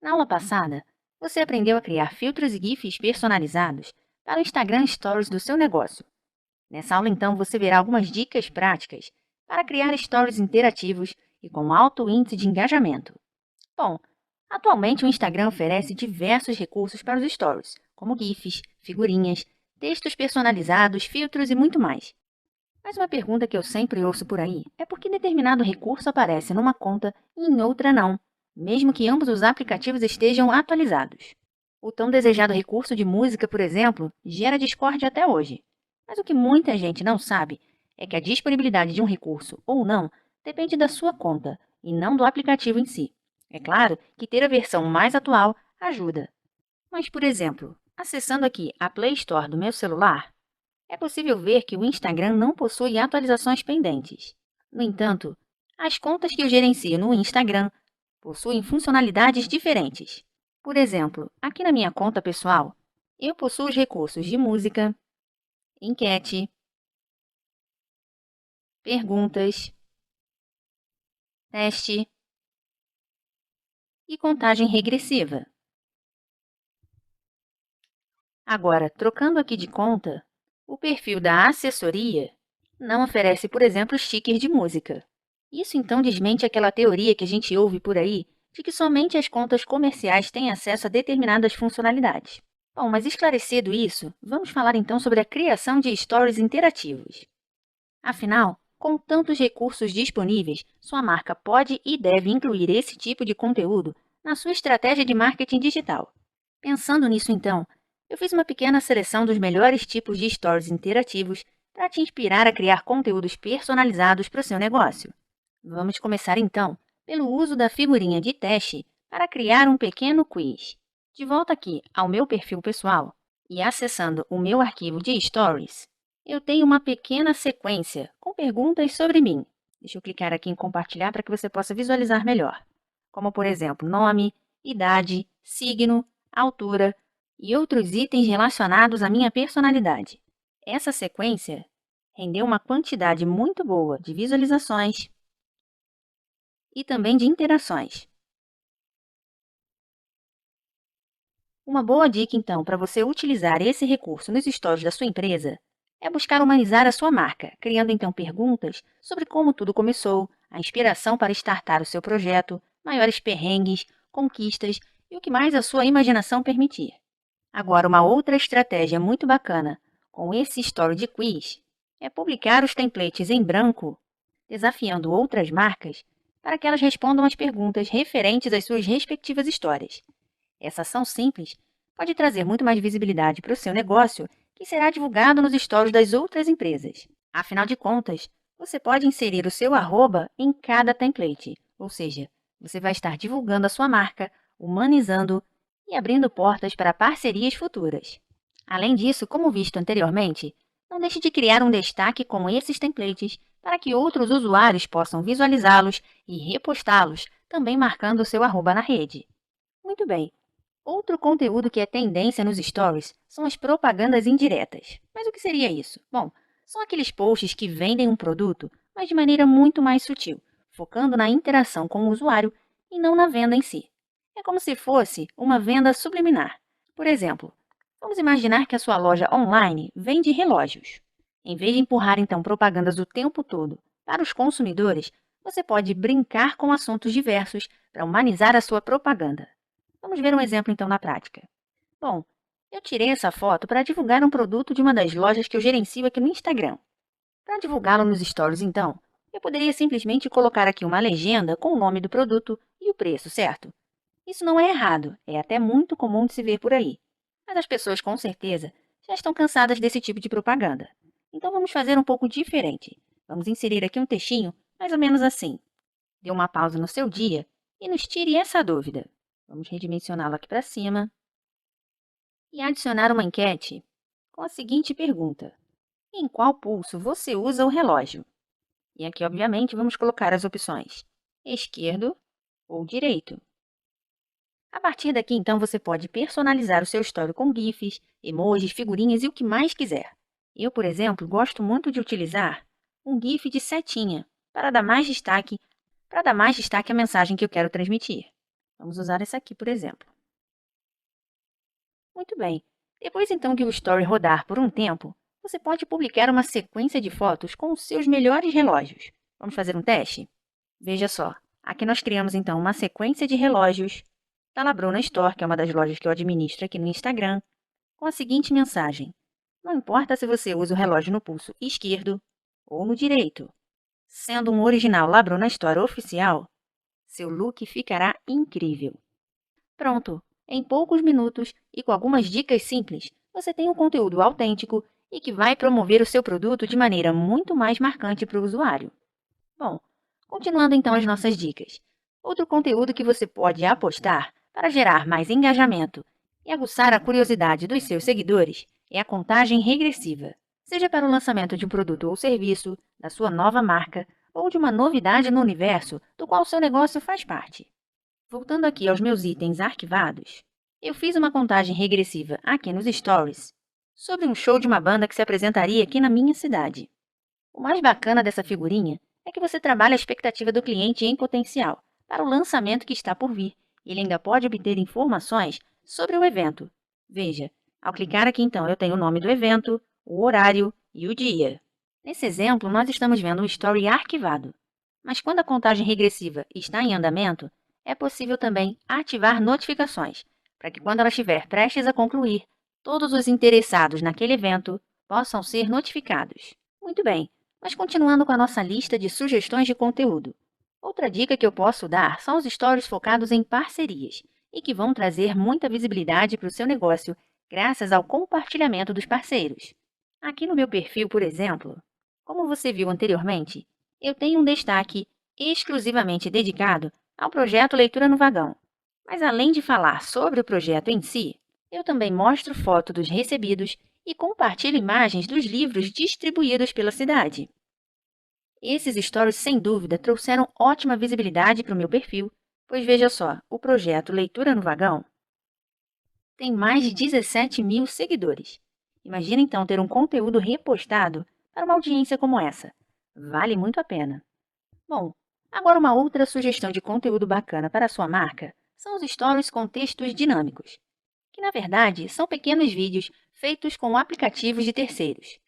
Na aula passada, você aprendeu a criar filtros e GIFs personalizados para o Instagram Stories do seu negócio. Nessa aula, então, você verá algumas dicas práticas para criar stories interativos e com alto índice de engajamento. Bom, atualmente o Instagram oferece diversos recursos para os stories, como GIFs, figurinhas, textos personalizados, filtros e muito mais. Mas uma pergunta que eu sempre ouço por aí é por que determinado recurso aparece numa conta e em outra não, mesmo que ambos os aplicativos estejam atualizados. O tão desejado recurso de música, por exemplo, gera discórdia até hoje. Mas o que muita gente não sabe é que a disponibilidade de um recurso ou não depende da sua conta e não do aplicativo em si. É claro que ter a versão mais atual ajuda. Mas, por exemplo, acessando aqui a Play Store do meu celular, é possível ver que o Instagram não possui atualizações pendentes. No entanto, as contas que eu gerencio no Instagram possuem funcionalidades diferentes. Por exemplo, aqui na minha conta pessoal, eu possuo os recursos de música, enquete, perguntas, teste e contagem regressiva. Agora, trocando aqui de conta, o perfil da assessoria não oferece, por exemplo, stickers de música. Isso então desmente aquela teoria que a gente ouve por aí de que somente as contas comerciais têm acesso a determinadas funcionalidades. Bom, mas esclarecido isso, vamos falar então sobre a criação de stories interativos. Afinal, com tantos recursos disponíveis, sua marca pode e deve incluir esse tipo de conteúdo na sua estratégia de marketing digital. Pensando nisso então, eu fiz uma pequena seleção dos melhores tipos de stories interativos para te inspirar a criar conteúdos personalizados para o seu negócio. Vamos começar então pelo uso da figurinha de teste para criar um pequeno quiz. De volta aqui ao meu perfil pessoal e acessando o meu arquivo de stories, eu tenho uma pequena sequência com perguntas sobre mim. Deixa eu clicar aqui em compartilhar para que você possa visualizar melhor. Como, por exemplo, nome, idade, signo, altura e outros itens relacionados à minha personalidade. Essa sequência rendeu uma quantidade muito boa de visualizações e também de interações. Uma boa dica, então, para você utilizar esse recurso nos stories da sua empresa é buscar humanizar a sua marca, criando então perguntas sobre como tudo começou, a inspiração para startar o seu projeto, maiores perrengues, conquistas e o que mais a sua imaginação permitir. Agora, uma outra estratégia muito bacana com esse story de quiz é publicar os templates em branco, desafiando outras marcas para que elas respondam as perguntas referentes às suas respectivas histórias. Essa ação simples pode trazer muito mais visibilidade para o seu negócio, que será divulgado nos stories das outras empresas. Afinal de contas, você pode inserir o seu arroba em cada template, ou seja, você vai estar divulgando a sua marca, humanizando e abrindo portas para parcerias futuras. Além disso, como visto anteriormente, não deixe de criar um destaque como esses templates para que outros usuários possam visualizá-los e repostá-los, também marcando o seu arroba na rede. Muito bem. Outro conteúdo que é tendência nos stories são as propagandas indiretas. Mas o que seria isso? Bom, são aqueles posts que vendem um produto, mas de maneira muito mais sutil, focando na interação com o usuário e não na venda em si. É como se fosse uma venda subliminar. Por exemplo, vamos imaginar que a sua loja online vende relógios. Em vez de empurrar então propagandas o tempo todo para os consumidores, você pode brincar com assuntos diversos para humanizar a sua propaganda. Vamos ver um exemplo então na prática. Bom, eu tirei essa foto para divulgar um produto de uma das lojas que eu gerencio aqui no Instagram. Para divulgá-lo nos stories então, eu poderia simplesmente colocar aqui uma legenda com o nome do produto e o preço, certo? Isso não é errado, é até muito comum de se ver por aí. Mas as pessoas com certeza já estão cansadas desse tipo de propaganda. Então vamos fazer um pouco diferente. Vamos inserir aqui um textinho mais ou menos assim. Dê uma pausa no seu dia e nos tire essa dúvida. Vamos redimensioná-lo aqui para cima e adicionar uma enquete com a seguinte pergunta: em qual pulso você usa o relógio? E aqui, obviamente, vamos colocar as opções esquerdo ou direito. A partir daqui, então, você pode personalizar o seu story com GIFs, emojis, figurinhas e o que mais quiser. Eu, por exemplo, gosto muito de utilizar um GIF de setinha para dar mais destaque à mensagem que eu quero transmitir. Vamos usar essa aqui, por exemplo. Muito bem. Depois então que o Story rodar por um tempo, você pode publicar uma sequência de fotos com os seus melhores relógios. Vamos fazer um teste? Veja só, aqui nós criamos então uma sequência de relógios da Labruna Store, que é uma das lojas que eu administro aqui no Instagram, com a seguinte mensagem: não importa se você usa o relógio no pulso esquerdo ou no direito, sendo um original Labruna Store oficial, seu look ficará incrível. Pronto! Em poucos minutos e com algumas dicas simples, você tem um conteúdo autêntico e que vai promover o seu produto de maneira muito mais marcante para o usuário. Bom, continuando então as nossas dicas. Outro conteúdo que você pode apostar para gerar mais engajamento e aguçar a curiosidade dos seus seguidores é a contagem regressiva, seja para o lançamento de um produto ou serviço, da sua nova marca ou de uma novidade no universo do qual seu negócio faz parte. Voltando aqui aos meus itens arquivados, eu fiz uma contagem regressiva aqui nos Stories sobre um show de uma banda que se apresentaria aqui na minha cidade. O mais bacana dessa figurinha é que você trabalha a expectativa do cliente em potencial para o lançamento que está por vir. Ele ainda pode obter informações sobre o evento. Veja, ao clicar aqui então eu tenho o nome do evento, o horário e o dia. Nesse exemplo, nós estamos vendo um story arquivado. Mas quando a contagem regressiva está em andamento, é possível também ativar notificações, para que quando ela estiver prestes a concluir, todos os interessados naquele evento possam ser notificados. Muito bem, mas continuando com a nossa lista de sugestões de conteúdo. Outra dica que eu posso dar são os stories focados em parcerias e que vão trazer muita visibilidade para o seu negócio graças ao compartilhamento dos parceiros. Aqui no meu perfil, por exemplo, como você viu anteriormente, eu tenho um destaque exclusivamente dedicado ao projeto Leitura no Vagão. Mas além de falar sobre o projeto em si, eu também mostro foto dos recebidos e compartilho imagens dos livros distribuídos pela cidade. Esses stories, sem dúvida, trouxeram ótima visibilidade para o meu perfil, pois veja só, o projeto Leitura no Vagão tem mais de 17.000 seguidores. Imagina então ter um conteúdo repostado para uma audiência como essa. Vale muito a pena. Bom, agora uma outra sugestão de conteúdo bacana para a sua marca são os stories com textos dinâmicos, que na verdade são pequenos vídeos feitos com aplicativos de terceiros.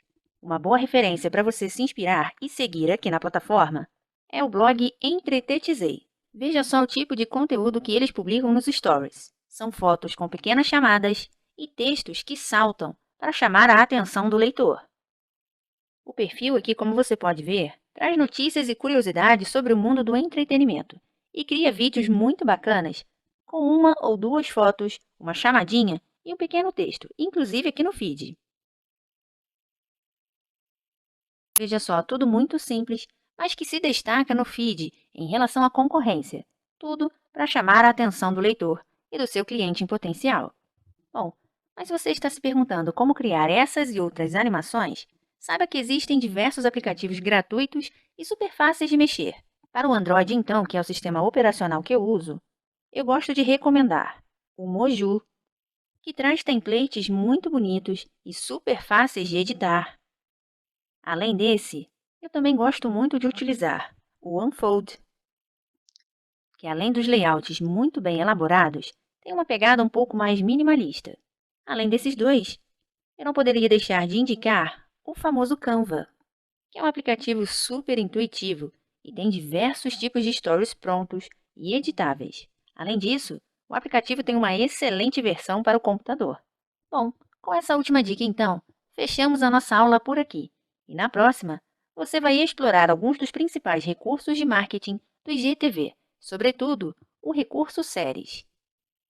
Uma boa referência para você se inspirar e seguir aqui na plataforma é o blog Entretetizei. Veja só o tipo de conteúdo que eles publicam nos stories. São fotos com pequenas chamadas e textos que saltam para chamar a atenção do leitor. O perfil aqui, como você pode ver, traz notícias e curiosidades sobre o mundo do entretenimento e cria vídeos muito bacanas com uma ou duas fotos, uma chamadinha e um pequeno texto, inclusive aqui no feed. Veja só, tudo muito simples, mas que se destaca no feed em relação à concorrência. Tudo para chamar a atenção do leitor e do seu cliente em potencial. Bom, mas se você está se perguntando como criar essas e outras animações, saiba que existem diversos aplicativos gratuitos e super fáceis de mexer. Para o Android, então, que é o sistema operacional que eu uso, eu gosto de recomendar o Moju, que traz templates muito bonitos e super fáceis de editar. Além desse, eu também gosto muito de utilizar o Unfold, que além dos layouts muito bem elaborados, tem uma pegada um pouco mais minimalista. Além desses dois, eu não poderia deixar de indicar o famoso Canva, que é um aplicativo super intuitivo e tem diversos tipos de stories prontos e editáveis. Além disso, o aplicativo tem uma excelente versão para o computador. Bom, com essa última dica então, fechamos a nossa aula por aqui. E na próxima, você vai explorar alguns dos principais recursos de marketing do IGTV, sobretudo o recurso séries.